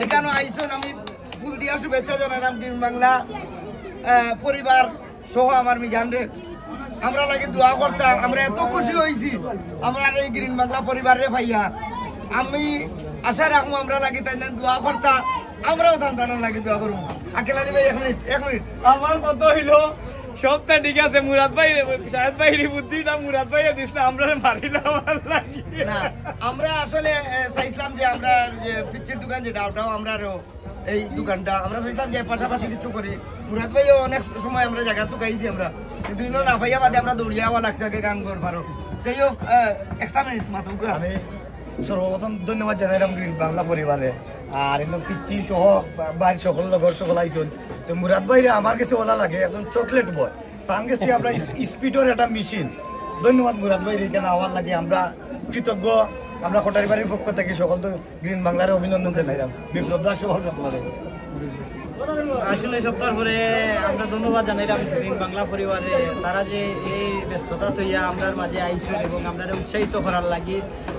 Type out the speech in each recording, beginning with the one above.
এখানে আইসুন আমি ফুল দিয়া শুভেচ্ছা জানালাম গ্রিন বাংলা পরিবার সহ আমার মিজান রে আমরা লাগে দোয়া করতাম আমরা এত খুশি হয়েছি আমরা এই গ্রিন বাংলা পরিবারে ভাইয়া আমি আশা রাখবো আমরা লাগে তাই দোয়া করতাম আমরাও তান লাগে দোয়া করবো আকেল আলী ভাই 1 মিনিট আমার কত হইলো সবটা ঠিক আছে মুরাদ ভাই শাহেদ ভাই বুদ্ধিটা মুরাদ ভাই দিস না আমরা মারিলাম না আমরা আসলে চাইছিলাম যে আমরা যে পিচ্ছির দোকান যেটা ওটাও আমরা এই দোকানটা আমরা চাইছিলাম যে পাশাপাশি কিছু করি মুরাদ ভাইও অনেক সময় আমরা জায়গা তো গাইছি আমরা কিন্তু না ভাইয়া বাদে আমরা দৌড়িয়াওয়া লাগছে আগে গান কর পারো যাই হোক 1 মিনিট মাত্র আমি সর্বপ্রথম ধন্যবাদ জানাইলাম গ্রিন বাংলা পরিবারে আর এরকম পিচ্ছি সহ বাইর সকল লগর সকল আইসন তো মুরাদ ভাই আমার কাছে ওলা লাগে একদম চকলেট বয় তার কাছে আমরা স্পিডের একটা মেশিন ধন্যবাদ মুরাদ ভাই এখানে আওয়ার লাগে আমরা কৃতজ্ঞ আমরা কোটারি বাড়ির পক্ষ থেকে সকল তো গ্রিন বাংলার অভিনন্দন জানাইলাম বিপ্লব দাস সহ সকলে আসলে সপ্তাহ পরে আমরা ধন্যবাদ জানাইলাম গ্রিন বাংলা পরিবারে তারা যে এই ব্যস্ততা তৈয়া আমরার মাঝে আইসুন এবং আমরা উৎসাহিত করার লাগি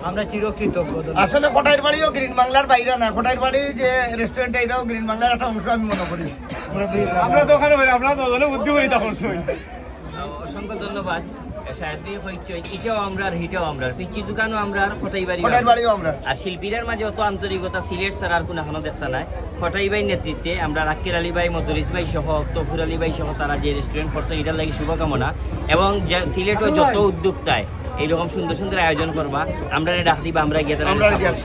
আমরা চিরকৃতজ্ঞ আসলে কোটাইর বাড়িও গ্রিন বাংলার বাইরে না কোটাইর বাড়ি যে রেস্টুরেন্ট এটাও গ্রিন বাংলার একটা অংশ আমি মনে করি আমরা তো ওখানে আমরা তো বুদ্ধি করি তখন অসংখ্য ধন্যবাদ পিচির দোকানও আমরা আর শিল্পীদের মাঝে অত আন্তরিকতা সিলেট ছাড়া আর কোনো এখনো দেখতে নাই খটাই ভাই নেতৃত্বে আমরা রাক্কের আলী ভাই মদরিস ভাই সহ তফুর আলী ভাই সহ তারা যে রেস্টুরেন্ট করছে এটার লাগে শুভকামনা এবং সিলেটও যত উদ্যোক্তায় এইরকম সুন্দর সুন্দর আয়োজন করবা আমরা ডাক দিবা আমরা গিয়ে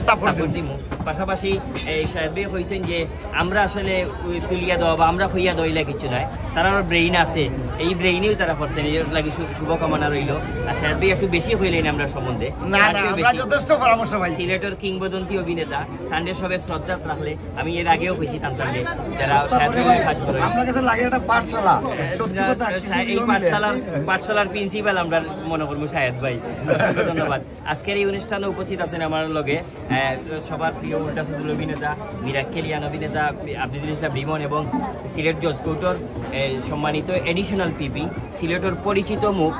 সাপোর্ট দিব পাশাপাশি এই সাহেব কইছেন যে আমরা আসলে তুলিয়া দেওয়া বা আমরা হইয়া দইলা কিছু নাই তারা ব্রেইন আছে এই ব্রেইনেও তারা করছেন এর লাগে শুভকামনা রইল আর সাহেব একটু বেশি হইলেন আমরা সম্বন্ধে যথেষ্ট পরামর্শ ভাই সিলেটের কিংবদন্তি অভিনেতা তাদের সবে শ্রদ্ধা রাখলে আমি এর আগেও কইছি তান্ত্রিক যারা সাহেব কাজ করে আমার কাছে লাগে একটা পাঠশালা এই পাঠশালার প্রিন্সিপাল আমরা মনে করবো সাহেব ভাই ধন্যবাদ আজকের এই অনুষ্ঠানে উপস্থিত আছেন আমার লগে সবার প্রিয় উল্টাসুদুল অভিনেতা মিরাক্কেলিয়ান অভিনেতা আব্দুল ইসলাম রিমন এবং সিলেট জজ কোর্টের সম্মানিত এডিশনাল পিপি সিলেটের পরিচিত মুখ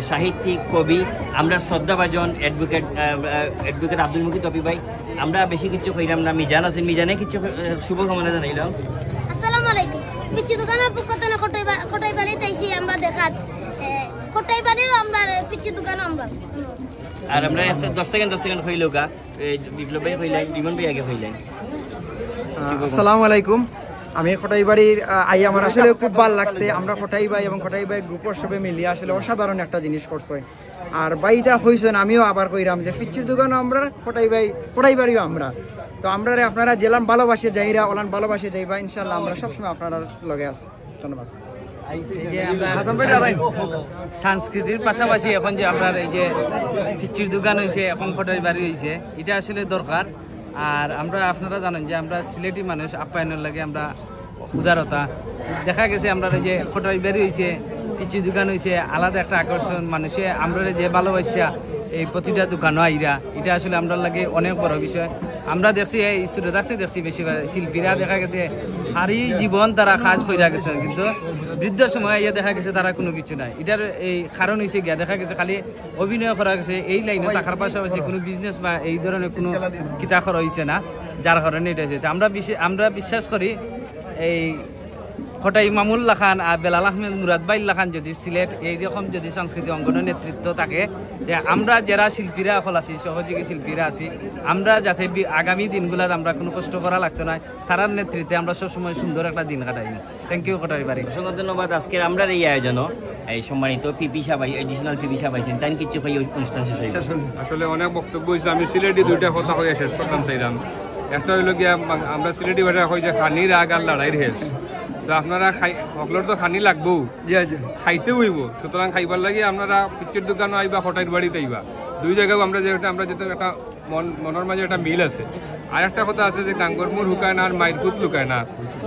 সাহিত্যিক কবি আমরা শ্রদ্ধাভাজন অ্যাডভোকেট আব্দুল মুকিত তপি ভাই আমরা বেশি কিছু কইলাম না মিজান আছেন মিজানে কিছু শুভকামনা জানাইলাম আসসালামু আলাইকুম পিচ্চি দোকানের পক্ষ থেকে কোটাই বাড়ি তাইছি আমরা দেখাত কোটাই বাড়িও আমরা পিচ্চি দোকান আমরা আর আমরা 10 সেকেন্ড হইলো গা বিপ্লব ভাই হইলেন জীবন ভাই আগে হইলেন আসসালামু আলাইকুম আমি কোটাই বাড়ির আই আমার আসলে খুব ভালো লাগছে আমরা কোটাই ভাই এবং কোটাই ভাই গ্রুপের সবে মিলিয়ে আসলে অসাধারণ একটা জিনিস করছে আর বাইটা হইছেন আমিও আবার কইরাম যে পিচ্চির দোকানও আমরা কোটাই বাড়িও আমরা তো আমরা আপনারা জেলান ভালোবাসে যাইরা ওলান ভালোবাসে যাইবা ইনশাআল্লাহ আমরা সবসময় আপনারা লগে আছি ধন্যবাদ সংস্কৃতির পাশাপাশি এখন যে আপনার এই যে পিচ্চির দোকান হয়েছে এখন কোটাই বাড়ি হয়েছে এটা আসলে দরকার আর আমরা আপনারা জানেন যে আমরা সিলেটি মানুষ আপ্যায়নের লাগে আমরা উদারতা দেখা গেছে আমরা যে কোটাই বাড়ি হয়েছে পিচ্চির দোকান হয়েছে আলাদা একটা আকর্ষণ মানুষে আমরা যে ভালোবাসা এই প্রতিটা দোকানও আইরা এটা আসলে আমরা লাগে অনেক বড় বিষয় আমরা দেখছি এই ছোটদার্থে দেখছি বেশিরভাগ শিল্পীরা দেখা গেছে হারি জীবন তারা কাজ কইরা গেছে কিন্তু বৃদ্ধ সময় ইয়ে দেখা গেছে তারা কোনো কিছু নাই এটার এই কারণ হয়েছে গিয়া দেখা গেছে খালি অভিনয় করা গেছে এই লাইনে টাকার পাশাপাশি কোনো বিজনেস বা এই ধরনের কোনো কিতা করা হয়েছে না যার কারণে এটা হয়েছে আমরা বিশ্বাস করি এই কোটাই মামুল লাখান আর বেলাল আহমেদ মুরাদ ভাই লাখান যদি সিলেট এইরকম যদি সাংস্কৃতিক অঙ্গনের নেতৃত্ব থাকে যে আমরা যারা শিল্পীরা এখন আছি সহযোগী শিল্পীরা আছি আমরা যাতে আগামী দিনগুলোতে আমরা কোনো কষ্ট করা লাগতো না তারার নেতৃত্বে আমরা সবসময় সুন্দর একটা দিন কাটাই থ্যাংক ইউ কোটাই বাড়ি অসংখ্য ধন্যবাদ আজকের আমরা এই আয়োজনও এই সম্মানিত পিপি সাহেব এডিশনাল পিপি সাহেব আছেন তাই কিছু ভাই অনুষ্ঠান শেষ আসলে অনেক বক্তব্য হয়েছে আমি সিলেটি দুইটা কথা হয়ে শেষ করতাম চাইলাম একটা হইল গিয়া আমরা সিলেটি ভাষা কই যে খানির আগ আর লড়াইয়ের হেস তো আপনারা সকলের তো খানি লাগবো খাইতে হইব সুতরাং খাইবার লাগে আপনারা পিচ্চির দোকানও আইবা কোটাইর বাড়িতে আইবা দুই জায়গায় আমরা যেটা একটা মনের মাঝে একটা মিল আছে আর একটা কথা আছে যে গাঙ্গর মুর হুকায় না আর মাইরপুত লুকায় না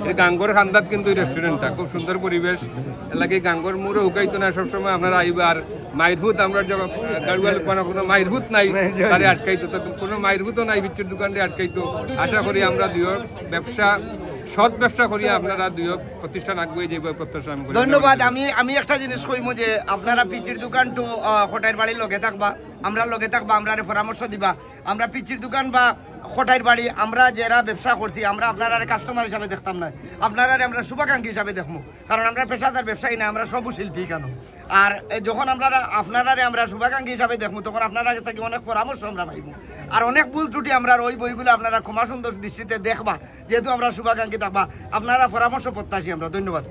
এই গাঙ্গর খান্দাত কিন্তু এই রেস্টুরেন্টটা খুব সুন্দর পরিবেশ লাগে গাঙ্গর মুরও হুকাইতো না সবসময় আপনারা আইবা আর মাইরভূত আমরা যখন গাড়ুয়াল কোনো মাইরভূত নাই তারে আটকাইতো তো কোনো মাইরভূতও নাই পিচ্চির দোকানটি আটকাইতো আশা করি আমরা দুই ব্যবসা সৎ ব্যবসা করি আপনারা দুই প্রতিষ্ঠান আগুয়ে যাইব প্রত্যাশা আমি করি ধন্যবাদ আমি একটা জিনিস কইমু যে আপনারা পিচির দোকান তো কোটাইর বাড়ির লগে থাকবা আমরা লগে থাকবা আমরা পরামর্শ দিবা আমরা পিচির দোকান বা খটাইর বাড়ি আমরা যারা ব্যবসা করছি আমরা আপনারা কাস্টমার হিসাবে দেখতাম না, আপনারা আমরা শুভাকাঙ্ক্ষী হিসাবে দেখবো, কারণ আমরা পেশাদার ব্যবসায়ী না, আমরা সবু শিল্পী কেন। আর যখন আমরা শুভাকাঙ্ক্ষী হিসাবে দেখবো তখন আপনারা কাছ থেকে অনেক পরামর্শ আমরা পাইব, আর অনেক ভুল ত্রুটি আমরা ওই বইগুলো আপনারা ক্ষমা সুন্দর দৃষ্টিতে দেখবা, যেহেতু আমরা শুভাকাঙ্ক্ষী থাকবা, আপনারা পরামর্শ প্রত্যাশী আমরা। ধন্যবাদ।